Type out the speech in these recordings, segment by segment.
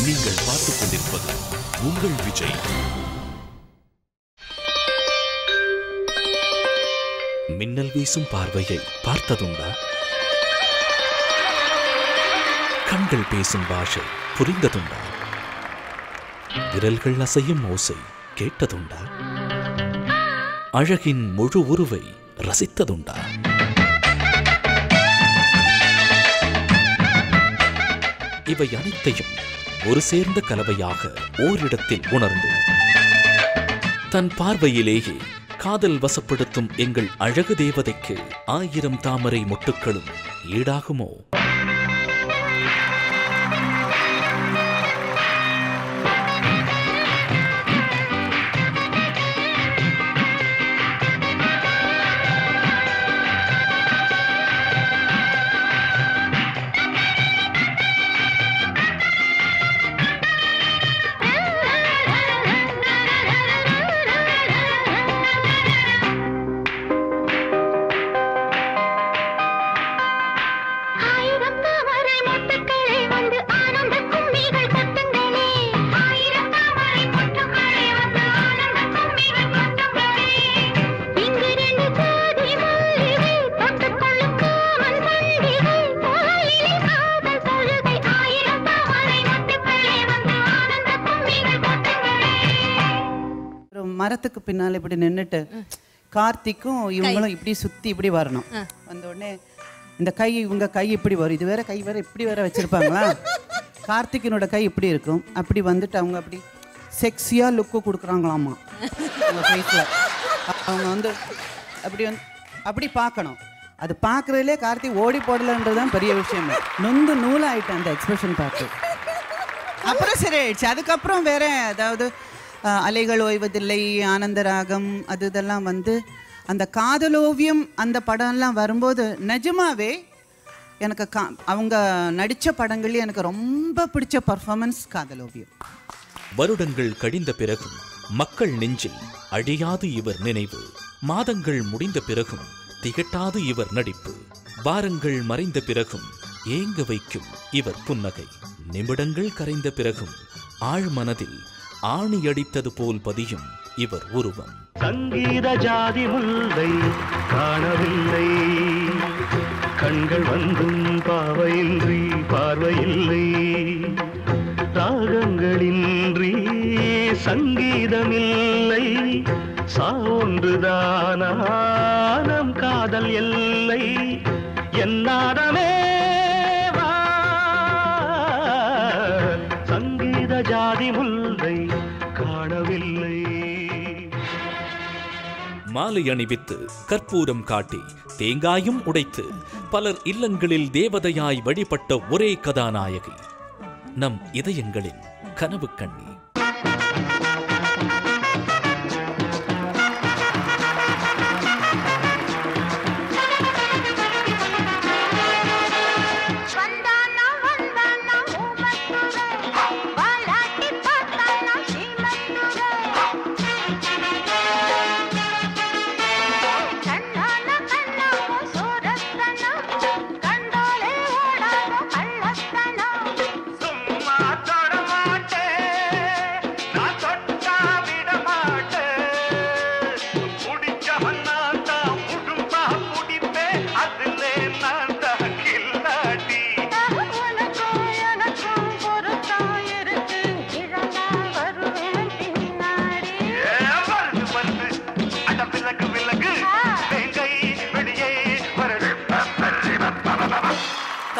நீங்கள் பார்த்துக் கொண்டிருப்பது உங்கள் விஜய். மின்னல் வீசும் பார்வையை பார்த்ததுண்டா? கண்கள் பேசும் பாஷை புரிந்ததுண்டா? விரல்கள் அசையும் ஓசை கேட்டதுண்டா? அழகின் முழு உருவை ரசித்ததுண்டா? இவை அனைத்தையும் ஒரு சேர்ந்த கலவையாக ஓரிடத்தில் உணர்ந்து தன் பார்வையிலேயே காதல் வசப்படுத்தும் எங்கள் அழகு தேவதைக்கு 1000 தாமரை மொட்டுக்களும் ஈடாகுமோ? மரத்துக்கு பின்னால் இப்படி நின்றுட்டு கார்த்திக்கும் இவங்களும் இப்படி சுற்றி இப்படி வரணும். வந்த உடனே இந்த கை இவங்க கை இப்படி வரும். இது வேற கை வேற இப்படி வேற வச்சுருப்பாங்களா? கார்த்திக்கினோட கை இப்படி இருக்கும். அப்படி வந்துட்டு அவங்க அப்படி செக்ஸியாக லுக்கு கொடுக்குறாங்களாமா அவங்க ஃபேஸில். அவங்க வந்து அப்படி பார்க்கணும். அது பார்க்குறதுலே கார்த்திக் ஓடி போடலன்றது தான் பெரிய விஷயம். நொந்து நூலாயிட்டேன் அந்த எக்ஸ்பிரஷன் பார்த்து. அப்புறம் சரி ஆயிடுச்சு. அதுக்கப்புறம் வேற அதாவது அலைகள் ஓய்வதில்லை, ஆனந்தராகம், அது இதெல்லாம் வந்து அந்த காதலோவியம் அந்த படம்லாம் வரும்போது நிஜமாவே எனக்கு அவங்க நடித்த படங்கள்லேயே எனக்கு ரொம்ப பிடிச்ச பர்ஃபார்மன்ஸ் காதலோவியம். வருடங்கள் கழிந்த பிறகும் மக்கள் நெஞ்சில் அழியாது இவர் நினைவு. மாதங்கள் முடிந்த பிறகும் திகட்டாது இவர் நடிப்பு. வாரங்கள் மறைந்த பிறகும் ஏங்க வைக்கும் இவர் புன்னகை. நிமிடங்கள் கரைந்த பிறகும் ஆழ்மனதில் ஆணி அடித்தது போல் பதியும் இவர் உருவம். சங்கீத ஜாதி முல்லை காணவில்லை, கண்கள் வந்தும் பாவையின்றி பார்வையில்லை, ராகங்களின்றி சங்கீதமில்லை, சான்றுதானம் காதல் எல்லை, என்னாடமே சங்கீத ஜாதி முல்லை காணவில்லை. மாலை அணிவித்து கற்பூரம் காட்டி தேங்காயும் உடைத்து பலர் இல்லங்களில் தேவதையாய் வழிபட்ட ஒரே கதாநாயகி நம் இதயங்களின் கனவு கண்ணி.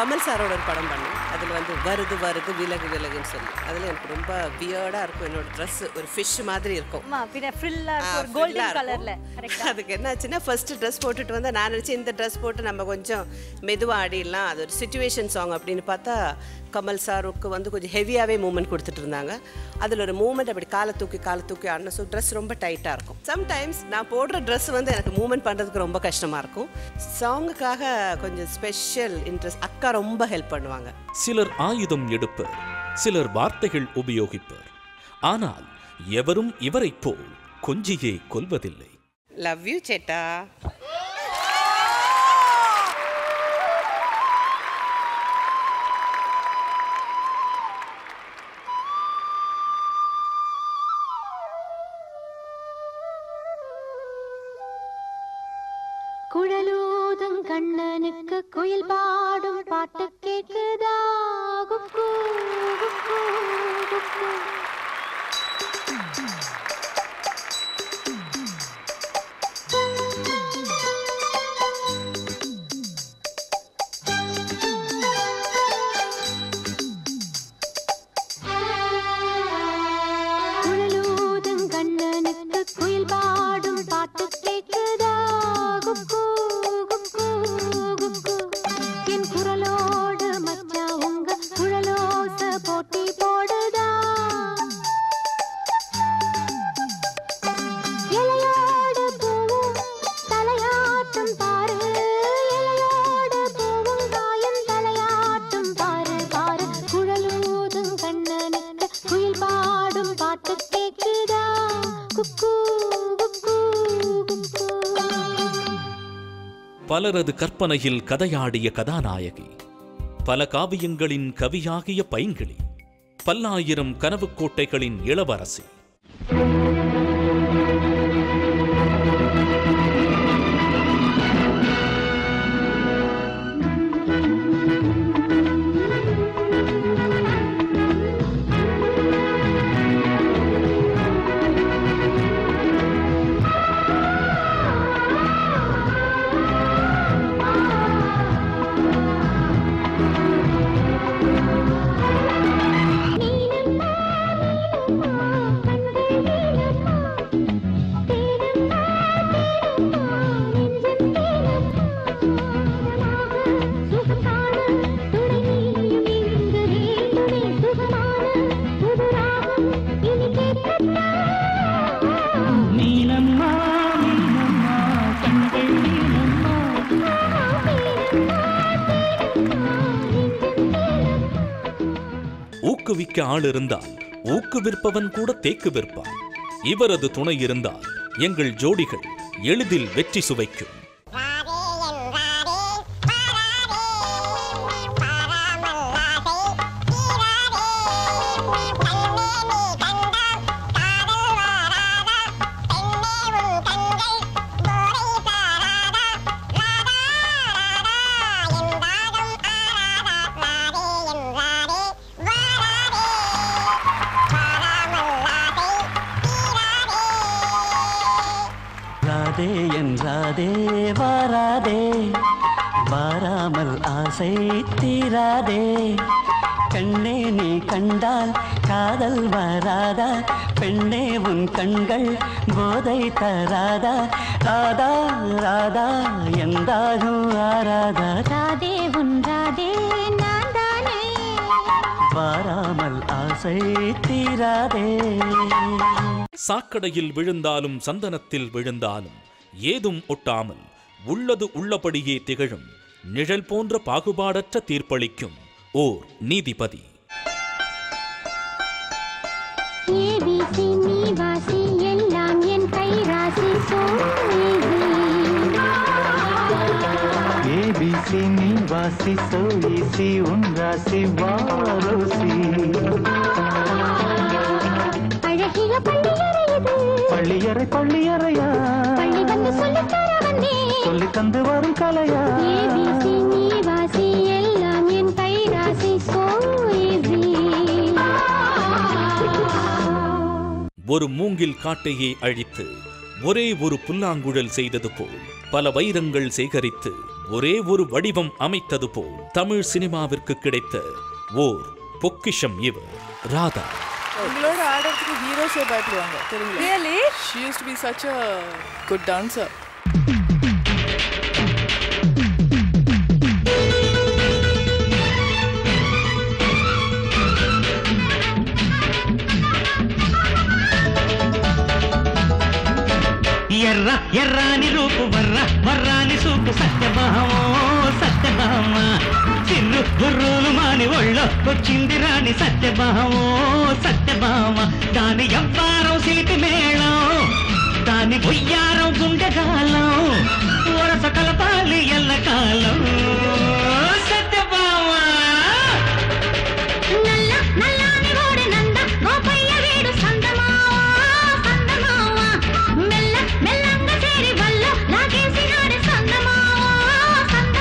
கமல் சாரோட ஒரு படம் பண்ணேன். அதில் வந்து வருது வருது விலகு விலகுன்னு சொல்லி அதில் எனக்கு ரொம்ப வியர்டாக இருக்கும். என்னோட ட்ரெஸ் ஒரு ஃபிஷ் மாதிரி இருக்கும். அதுக்கு என்னாச்சுன்னா ஃபர்ஸ்ட் ட்ரெஸ் போட்டுட்டு வந்து நான் நினச்சி இந்த ட்ரெஸ் போட்டு நம்ம கொஞ்சம் மெதுவாக ஆடிடலாம், அது ஒரு சிச்சுவேஷன் சாங் அப்படின்னு பார்த்தா கமல் சாருக்கு வந்து கொஞ்சம் ஹெவியாகவே மூமெண்ட் கொடுத்துட்டு இருந்தாங்க. அதில் ஒரு மூமெண்ட் அப்படி காலை தூக்கி ஆடணும். ஸோ ட்ரெஸ் ரொம்ப டைட்டாக இருக்கும். சம்டைம்ஸ் நான் போடுற ட்ரெஸ் வந்து எனக்கு மூமெண்ட் பண்ணுறதுக்கு ரொம்ப கஷ்டமாக இருக்கும். சாங்குக்காக கொஞ்சம் ஸ்பெஷல் இன்ட்ரெஸ்ட் அக்கா ரொம்ப ஹெல்ப் பண்ணுவாங்க. சிலர் ஆயுதம் எடுப்பர், சிலர் வார்த்தைகள் உபயோகிப்பர். ஆனால் எவரும் இவரைப் போல் கொஞ்சியே கொல்வதில்லை. லவ் யூ சேட்டா. கண்ணனுக்கு குயில் பாடும் பாட்டு கேக்குதா குக்கு குக்கு குக்கு. பலரது கற்பனையில் கதையாடிய கதாநாயகி, பல காவியங்களின் கவியாகிய பைங்கிளி, பல்லாயிரம் கனவுக் கோட்டைகளின் இளவரசி. ஊக்குவிக்க ஆள் இருந்தால் ஊக்குவிற்பவன் கூட தேக்கு விற்பான். இவரது துணை இருந்தால் எங்கள் ஜோடிகள் எளிதில் வெற்றி சுவைக்கும். என்றாதே வாராதே, வாராமல் ஆசை தீராதே. கண்ணே நீ கண்டால் காதல் வராதா, பெண்ணே உன் கண்கள் போதை தராதா. ராதா ராதா எந்தாகும் ஆராதா, ராதே உன் ராதே நான் தானே, வாராமல் ஆசை தீராதே. சாக்கடையில் விழுந்தாலும் சந்தனத்தில் விழுந்தாலும் ஏதும் ஒட்டாமல் உள்ளது உள்ளபடியே திகழும் நிழல் போன்ற பாகுபாடற்ற தீர்ப்பளிக்கும் ஓர் நீதிபதி. ஏபிசி நீ வாசி எல்லாம் என் கை ராசி ஏபிசி நீ வாசி சோயிசி உன் ராசி வாரோசி. அழகிய பள்ளியறை பள்ளியறை பள்ளியறையா, பள்ளி வந்து சொல்லித்தர வந்தே, சொல்லி தந்து வரும் கலையா. ஏபிசி நீ வாசி எல்லாம் என் கை ராசி ஒரு மூங்கில் காட்டையே அழித்து ஒரே ஒரு புல்லாங்குழல் செய்தது போல், பல வைரங்கள் சேகரித்து ஒரே ஒரு வடிவம் அமைத்தது போல் தமிழ் சினிமாவிற்கு கிடைத்த ஓர் பொக்கிஷம் இவர் ராதா. உங்களோட ஆடுறதுக்கு ஹீரோஸே பயப்படுவாங்க தெரியுங்களா? Really? She used to be such a good dancer. ఎర్ర ఎర్రాని రూపు వర్ర వర్రాని సూపు సత్యభామో సత్యభామ. చిల్లు బుర్రులు మాని ఒళ్ళో వచ్చింది రాణి సత్యభామో సత్యభామ. దాని ఎవ్వారం సిలిపి మేళం, దాని బొయ్యారం గుండెగాలం, వరస కలపాలి ఎల్లకాలం సత్యభామ. నల్ల నల్లాని ఓడి నంద గోపయ్య వీడు సందమావా సందమావా, మెల్ల మెల్లంగా చేరి వల్ల లాగేసి నాడి సందమావా సందమావా.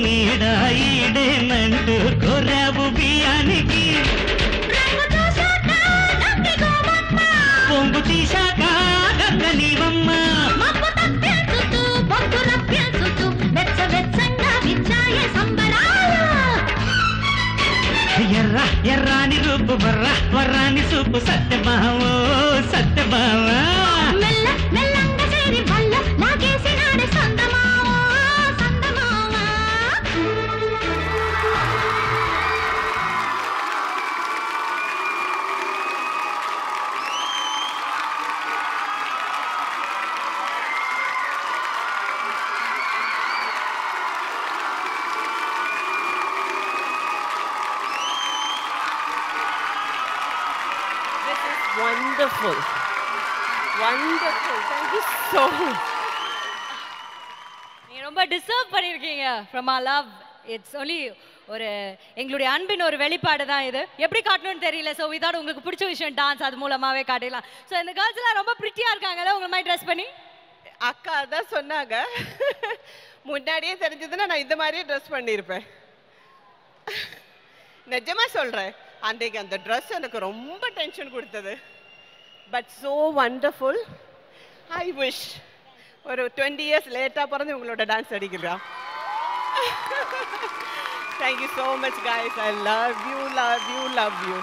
నీడా ఈడేనంటూ కోరావు బియ్యానికి పొంగు తీశాక గంగ నీవమ్మ ఎర్ర ఎర్రాని రూపు వర్ర వర్రాని సూపు సత్యభామో Satyabhama Wonderful. Wonderful. Thank you so much. நீங்க ரொம்ப டிசர்வ் பண்ணிருக்கீங்க from our love. It's only ஒரு எங்களுடைய அன்பின் ஒரு வெளிப்பாடு தான் இது. எப்படி காட்டணும்னு தெரியல. So we thought உங்களுக்கு பிடிச்ச விஷயம் டான்ஸ் அது மூலமாவே காட்டலாம். So இந்த girls எல்லாம் ரொம்ப பிரிட்டியா இருக்காங்கல உங்க மாதிரி ட்ரெஸ் பண்ணி. அக்கா தான் சொன்னாங்க. முன்னாடியே தெரிஞ்சதுன்னா நான் இந்த மாதிரியே ட்ரெஸ் பண்ணியிருப்பேன். நிஜமா சொல்றேன். அன்றைக்கு அந்த ட்ரெஸ் எனக்கு ரொம்ப டென்ஷன் கொடுத்தது. But so wonderful. I wish ஒரு 20 இயர்ஸ் லேட்டாக பிறந்து உங்களோட டான்ஸ் அடிக்கலாம். Thank you so much guys. I love you love you love you.